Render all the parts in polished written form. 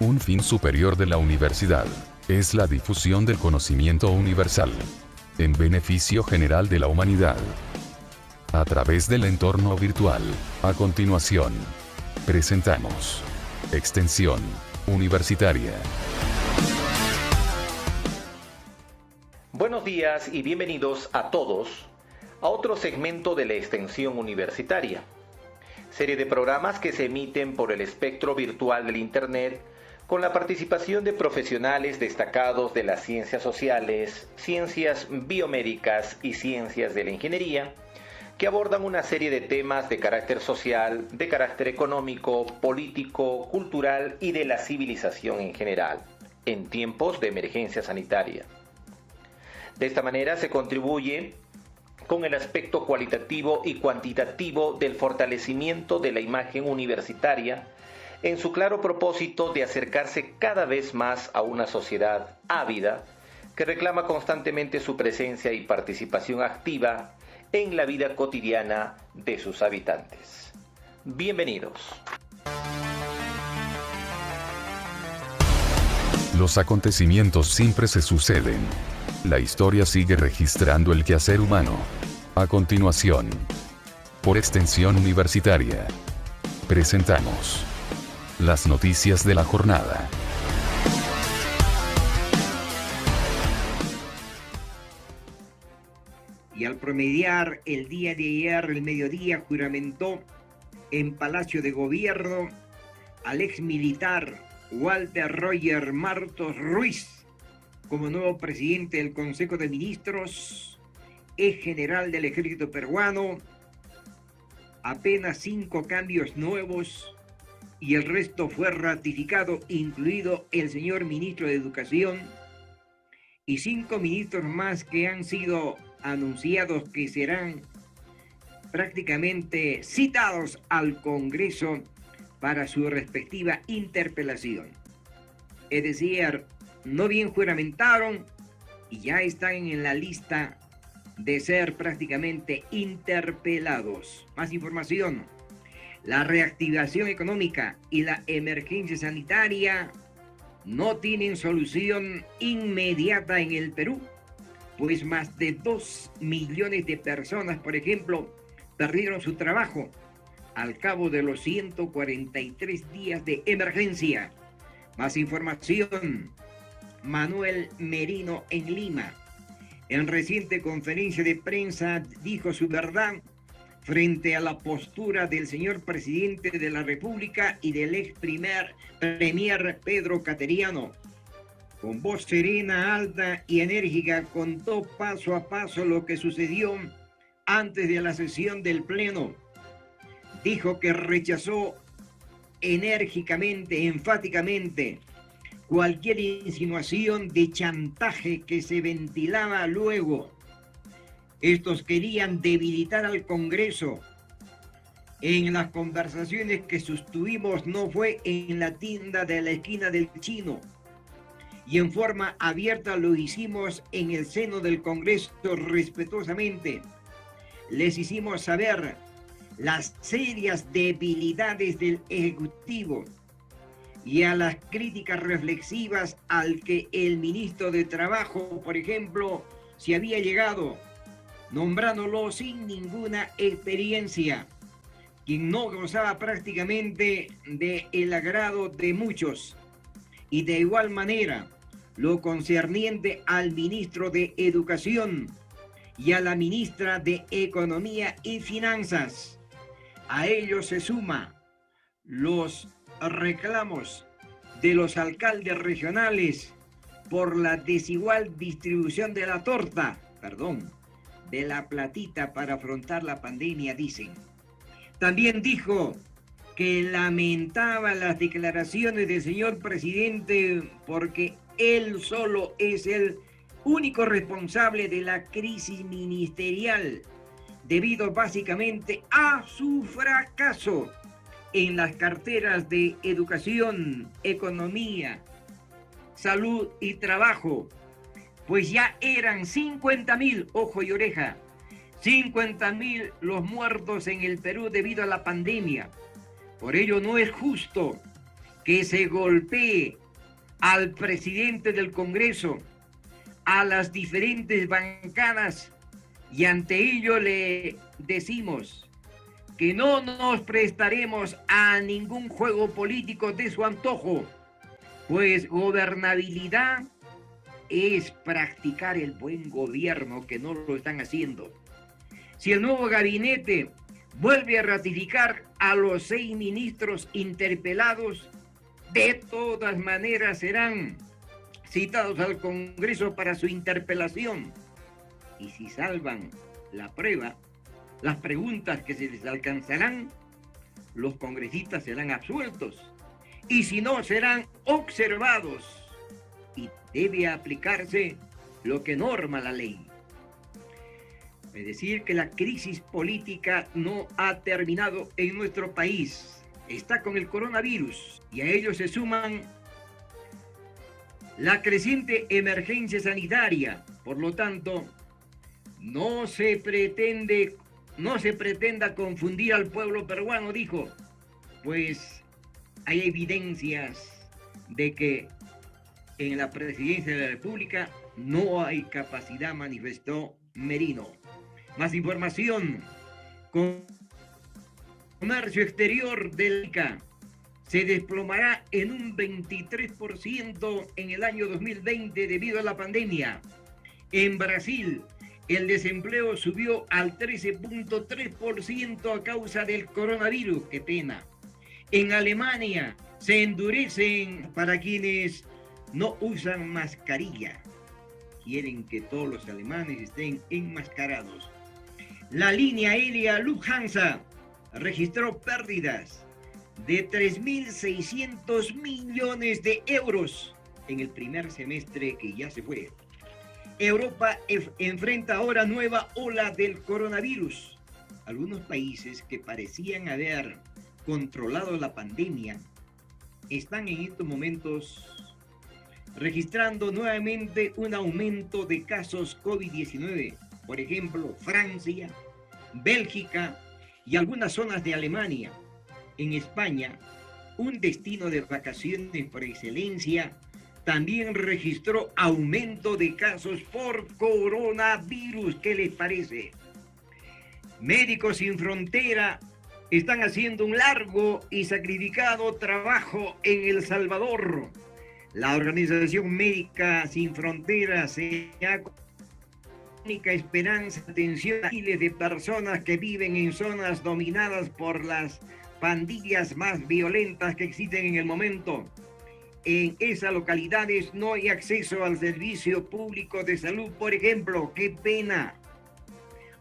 Un fin superior de la universidad es la difusión del conocimiento universal, en beneficio general de la humanidad, a través del entorno virtual. A continuación, presentamos Extensión Universitaria. Buenos días y bienvenidos a todos a otro segmento de la Extensión Universitaria, serie de programas que se emiten por el espectro virtual del Internet con la participación de profesionales destacados de las ciencias sociales, ciencias biomédicas y ciencias de la ingeniería, que abordan una serie de temas de carácter social, de carácter económico, político, cultural y de la civilización en general, en tiempos de emergencia sanitaria. De esta manera se contribuye con el aspecto cualitativo y cuantitativo del fortalecimiento de la imagen universitaria en su claro propósito de acercarse cada vez más a una sociedad ávida que reclama constantemente su presencia y participación activa en la vida cotidiana de sus habitantes. Bienvenidos. Los acontecimientos siempre se suceden. La historia sigue registrando el quehacer humano. A continuación, por Extensión Universitaria, presentamos las noticias de la jornada. Y al promediar el día de ayer, el mediodía, juramentó en Palacio de Gobierno al ex militar Walter Roger Martos Ruiz como nuevo presidente del Consejo de Ministros, ex general del Ejército Peruano. Apenas 5 cambios nuevos y el resto fue ratificado, incluido el señor ministro de Educación y 5 ministros más que han sido anunciados que serán prácticamente citados al Congreso para su respectiva interpelación. Es decir, no bien juramentaron y ya están en la lista de ser prácticamente interpelados. Más información. La reactivación económica y la emergencia sanitaria no tienen solución inmediata en el Perú, pues más de 2 millones de personas, por ejemplo, perdieron su trabajo al cabo de los 143 días de emergencia. Más información. Manuel Merino en Lima, en reciente conferencia de prensa, dijo su verdad frente a la postura del señor presidente de la República y del ex premier Pedro Cateriano. Con voz serena, alta y enérgica, contó paso a paso lo que sucedió antes de la sesión del Pleno. Dijo que rechazó enérgicamente, enfáticamente, cualquier insinuación de chantaje que se ventilaba luego. Estos querían debilitar al Congreso. En las conversaciones que sostuvimos no fue en la tienda de la esquina del Chino. Y en forma abierta lo hicimos en el seno del Congreso respetuosamente. Les hicimos saber las serias debilidades del Ejecutivo y a las críticas reflexivas al que el ministro de Trabajo, por ejemplo, se había llegado, nombrándolo sin ninguna experiencia, quien no gozaba prácticamente del agrado de muchos. Y de igual manera, lo concerniente al ministro de Educación y a la ministra de Economía y Finanzas. A ello se suma los reclamos de los alcaldes regionales por la desigual distribución de la torta, de la platita para afrontar la pandemia, dicen. También dijo que lamentaba las declaraciones del señor presidente porque él solo es el único responsable de la crisis ministerial, debido básicamente a su fracaso en las carteras de Educación, Economía, Salud y Trabajo, pues ya eran 50.000, ojo y oreja, 50.000 los muertos en el Perú debido a la pandemia. Por ello no es justo que se golpee al presidente del Congreso, a las diferentes bancadas, y ante ello le decimos que no nos prestaremos a ningún juego político de su antojo, pues gobernabilidad es practicar el buen gobierno, que no lo están haciendo. Si el nuevo gabinete vuelve a ratificar a los 6 ministros interpelados, de todas maneras serán citados al Congreso para su interpelación. Y si salvan la prueba, las preguntas que se les alcanzarán, los congresistas serán absueltos. Y si no, serán observados. Y debe aplicarse lo que norma la ley. Es decir, que la crisis política no ha terminado en nuestro país. Está con el coronavirus y a ello se suman la creciente emergencia sanitaria. Por lo tanto, no se pretenda confundir al pueblo peruano, dijo, pues hay evidencias de que en la presidencia de la República no hay capacidad, manifestó Merino. Más información. Comercio exterior del ICA se desplomará en un 23% en el año 2020 debido a la pandemia. En Brasil, el desempleo subió al 13.3% a causa del coronavirus. ¡Qué pena! En Alemania se endurecen para quienes no usan mascarilla. Quieren que todos los alemanes estén enmascarados. La línea aérea Lufthansa registró pérdidas de 3.600 millones de euros en el primer semestre que ya se fue. Europa enfrenta ahora nueva ola del coronavirus. Algunos países que parecían haber controlado la pandemia están en estos momentos registrando nuevamente un aumento de casos COVID-19. Por ejemplo, Francia, Bélgica y algunas zonas de Alemania. En España, un destino de vacaciones por excelencia, también registró aumento de casos por coronavirus. ¿Qué les parece? Médicos Sin Frontera están haciendo un largo y sacrificado trabajo en El Salvador. La Organización Médica Sin Fronteras se ha única esperanza, atención a miles de personas que viven en zonas dominadas por las pandillas más violentas que existen en el momento. En esas localidades no hay acceso al servicio público de salud, por ejemplo. ¡Qué pena!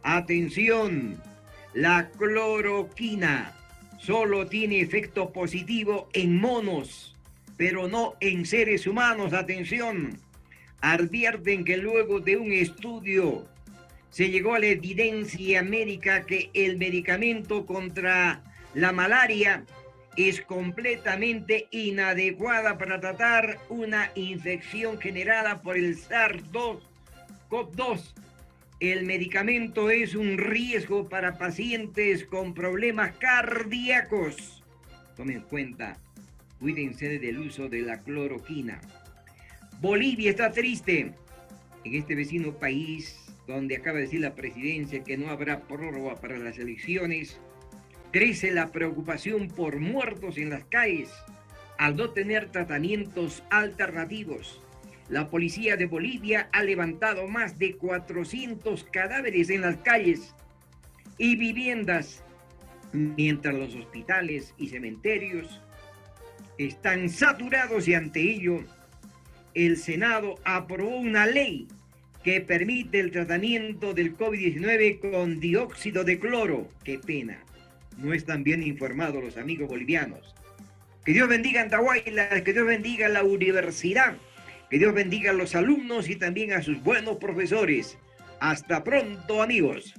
Atención, la cloroquina solo tiene efecto positivo en monos, pero no en seres humanos. Atención, advierten que luego de un estudio se llegó a la evidencia médica que el medicamento contra la malaria es completamente inadecuada para tratar una infección generada por el SARS-CoV-2. El medicamento es un riesgo para pacientes con problemas cardíacos. Tomen en cuenta, cuídense del uso de la cloroquina. Bolivia está triste. En este vecino país, donde acaba de decir la presidencia que no habrá prórroga para las elecciones, crece la preocupación por muertos en las calles al no tener tratamientos alternativos. La policía de Bolivia ha levantado más de 400 cadáveres en las calles y viviendas, mientras los hospitales y cementerios están saturados, y ante ello el Senado aprobó una ley que permite el tratamiento del COVID-19 con dióxido de cloro. ¡Qué pena! No están bien informados los amigos bolivianos. Que Dios bendiga Andahuaylas, que Dios bendiga la universidad, que Dios bendiga a los alumnos y también a sus buenos profesores. Hasta pronto, amigos.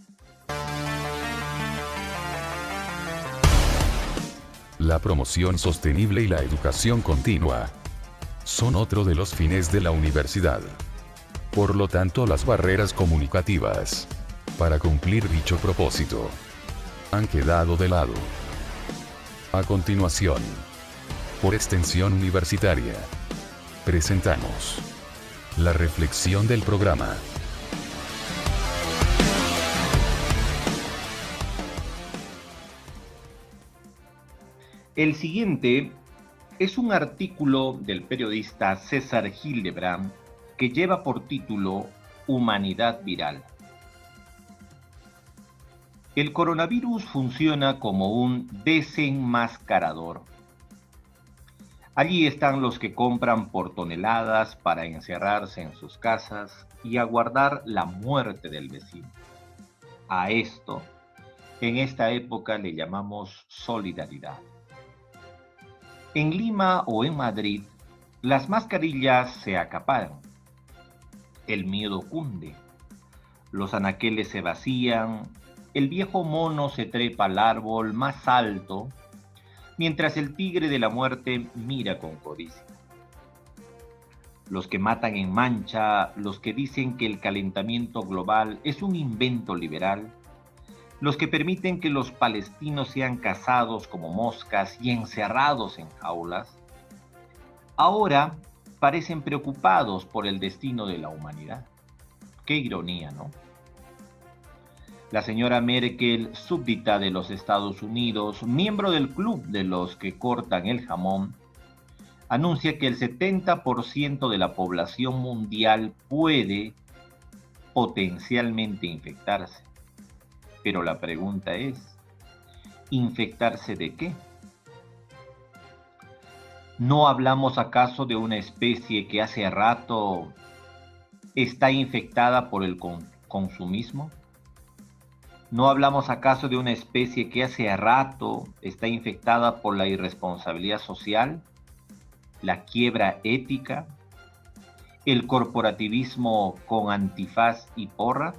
La promoción sostenible y la educación continua son otro de los fines de la universidad. Por lo tanto, las barreras comunicativas para cumplir dicho propósito han quedado de lado. A continuación, por Extensión Universitaria. Presentamos la reflexión del programa. El siguiente es un artículo del periodista César Hildebrand que lleva por título Humanidad Viral. El coronavirus funciona como un desenmascarador. Allí están los que compran por toneladas para encerrarse en sus casas y aguardar la muerte del vecino. A esto, en esta época le llamamos solidaridad. En Lima o en Madrid, las mascarillas se acaparan. El miedo cunde. Los anaqueles se vacían. El viejo mono se trepa al árbol más alto, mientras el tigre de la muerte mira con codicia. Los que matan en mancha, los que dicen que el calentamiento global es un invento liberal, los que permiten que los palestinos sean cazados como moscas y encerrados en jaulas, ahora parecen preocupados por el destino de la humanidad. Qué ironía, ¿no? La señora Merkel, súbdita de los Estados Unidos, miembro del club de los que cortan el jamón, anuncia que el 70% de la población mundial puede potencialmente infectarse. Pero la pregunta es, ¿infectarse de qué? ¿No hablamos acaso de una especie que hace rato está infectada por el consumismo? ¿No hablamos acaso de una especie que hace rato está infectada por la irresponsabilidad social, la quiebra ética, el corporativismo con antifaz y porra?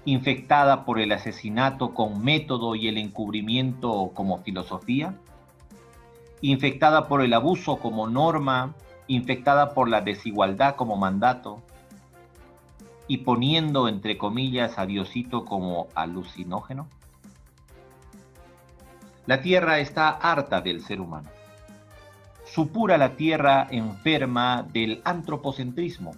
¿Infectada por el asesinato con método y el encubrimiento como filosofía? ¿Infectada por el abuso como norma? ¿Infectada por la desigualdad como mandato? ¿Y poniendo entre comillas a Diosito como alucinógeno? La tierra está harta del ser humano. Supura la tierra enferma del antropocentrismo.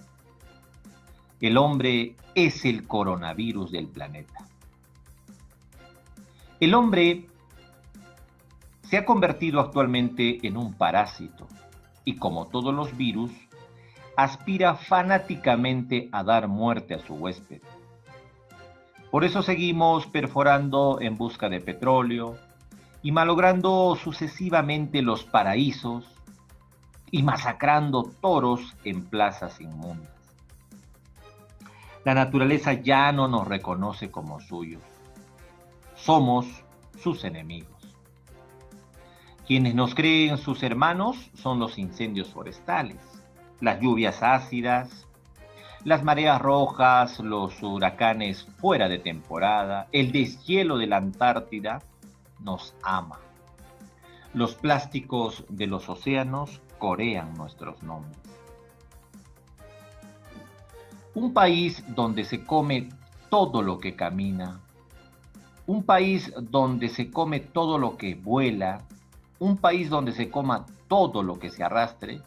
El hombre es el coronavirus del planeta. El hombre se ha convertido actualmente en un parásito y, como todos los virus, aspira fanáticamente a dar muerte a su huésped. Por eso seguimos perforando en busca de petróleo y malogrando sucesivamente los paraísos y masacrando toros en plazas inmundas. La naturaleza ya no nos reconoce como suyos. Somos sus enemigos. Quienes nos creen sus hermanos son los incendios forestales, las lluvias ácidas, las mareas rojas, los huracanes fuera de temporada, el deshielo de la Antártida nos ama. Los plásticos de los océanos corean nuestros nombres. Un país donde se come todo lo que camina, un país donde se come todo lo que vuela, un país donde se coma todo lo que se arrastre,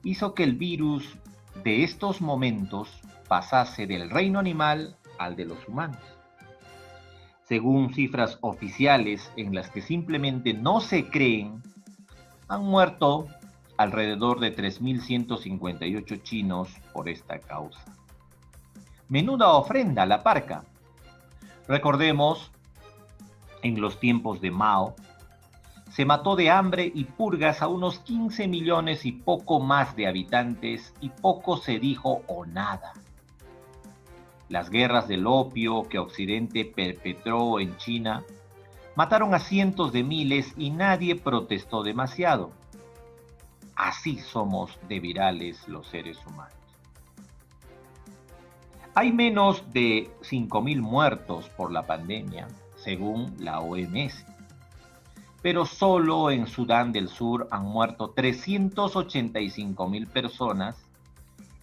hizo que el virus de estos momentos pasase del reino animal al de los humanos. Según cifras oficiales en las que simplemente no se creen, han muerto alrededor de 3.158 chinos por esta causa. Menuda ofrenda a la parca. Recordemos, en los tiempos de Mao, se mató de hambre y purgas a unos 15 millones y poco más de habitantes y poco se dijo o nada. Las guerras del opio que Occidente perpetró en China mataron a cientos de miles y nadie protestó demasiado. Así somos de virales los seres humanos. Hay menos de 5.000 muertos por la pandemia, según la OMS. Pero solo en Sudán del Sur han muerto 385.000 personas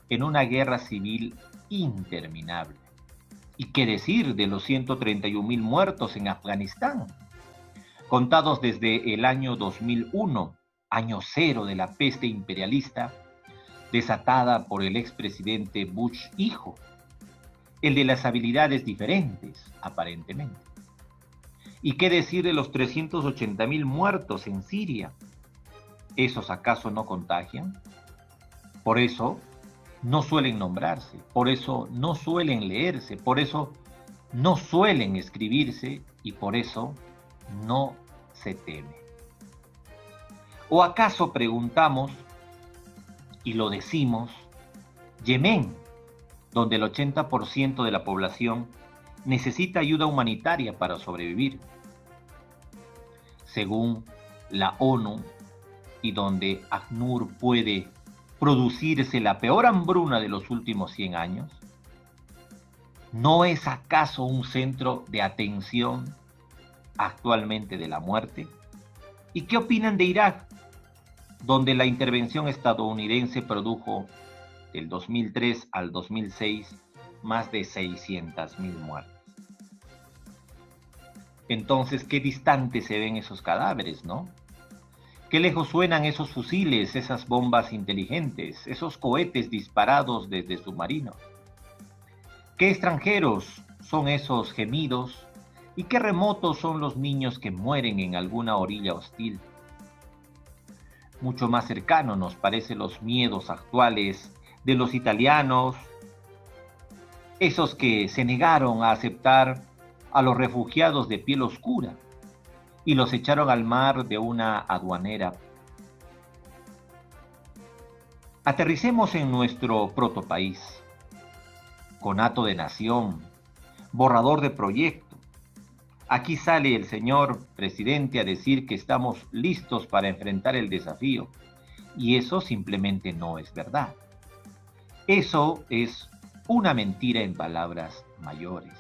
en una guerra civil interminable. ¿Y qué decir de los 131.000 muertos en Afganistán? Contados desde el año 2001 año cero de la peste imperialista desatada por el expresidente Bush hijo, el de las habilidades diferentes, aparentemente. ¿Y qué decir de los 380.000 muertos en Siria? ¿Esos acaso no contagian? Por eso no suelen nombrarse, por eso no suelen leerse, por eso no suelen escribirse y por eso no se teme. ¿O acaso preguntamos, y lo decimos, Yemen, donde el 80% de la población necesita ayuda humanitaria para sobrevivir, según la ONU, y donde ACNUR puede producirse la peor hambruna de los últimos 100 años? ¿No es acaso un centro de atención actualmente de la muerte? ¿Y qué opinan de Irak, donde la intervención estadounidense produjo del 2003 al 2006 más de 600.000 muertes? Entonces, qué distantes se ven esos cadáveres, ¿no? Qué lejos suenan esos fusiles, esas bombas inteligentes, esos cohetes disparados desde submarinos. Qué extranjeros son esos gemidos y qué remotos son los niños que mueren en alguna orilla hostil. Mucho más cercano nos parecen los miedos actuales de los italianos, esos que se negaron a aceptar a los refugiados de piel oscura y los echaron al mar de una aduanera. Aterricemos en nuestro protopaís, conato de nación, borrador de proyecto. Aquí sale el señor presidente a decir que estamos listos para enfrentar el desafío, y eso simplemente no es verdad. Eso es una mentira en palabras mayores.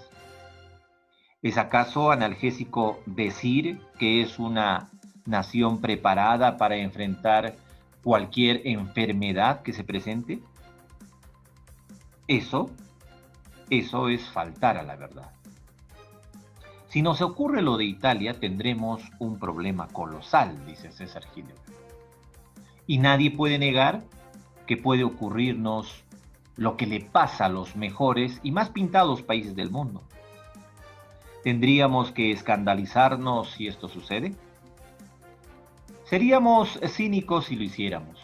¿Es acaso analgésico decir que es una nación preparada para enfrentar cualquier enfermedad que se presente? Eso es faltar a la verdad. Si nos ocurre lo de Italia, tendremos un problema colosal, dice César Gil. Y nadie puede negar que puede ocurrirnos lo que le pasa a los mejores y más pintados países del mundo. ¿Tendríamos que escandalizarnos si esto sucede? Seríamos cínicos si lo hiciéramos.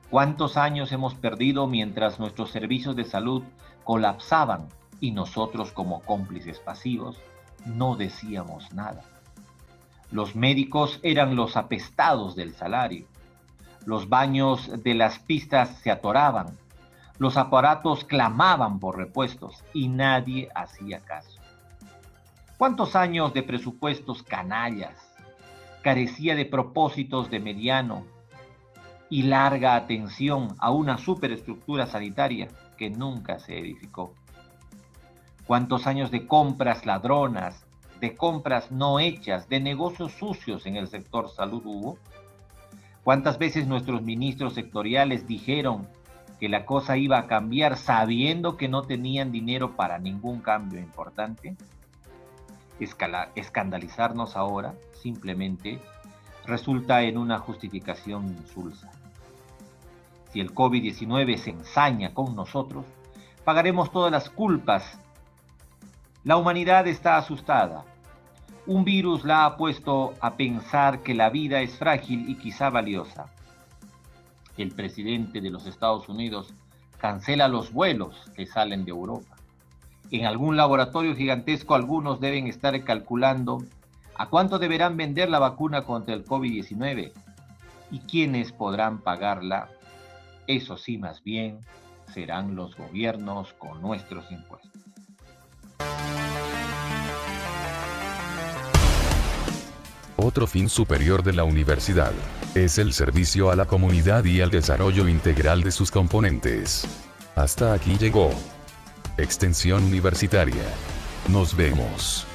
¿Cuántos años hemos perdido mientras nuestros servicios de salud colapsaban y nosotros como cómplices pasivos no decíamos nada? Los médicos eran los apestados del salario. Los baños de las pistas se atoraban. Los aparatos clamaban por repuestos y nadie hacía caso. ¿Cuántos años de presupuestos canallas carecía de propósitos de mediano y larga atención a una superestructura sanitaria que nunca se edificó? ¿Cuántos años de compras ladronas, de compras no hechas, de negocios sucios en el sector salud hubo? ¿Cuántas veces nuestros ministros sectoriales dijeron que la cosa iba a cambiar sabiendo que no tenían dinero para ningún cambio importante? Escandalizarnos ahora simplemente resulta en una justificación insulsa. Si el COVID-19 se ensaña con nosotros, pagaremos todas las culpas. La humanidad está asustada. Un virus la ha puesto a pensar que la vida es frágil y quizá valiosa. El presidente de los Estados Unidos cancela los vuelos que salen de Europa. En algún laboratorio gigantesco algunos deben estar calculando a cuánto deberán vender la vacuna contra el COVID-19 y quiénes podrán pagarla. Eso sí, más bien, serán los gobiernos con nuestros impuestos. Otro fin superior de la universidad es el servicio a la comunidad y al desarrollo integral de sus componentes. Hasta aquí llegó Extensión Universitaria. Nos vemos.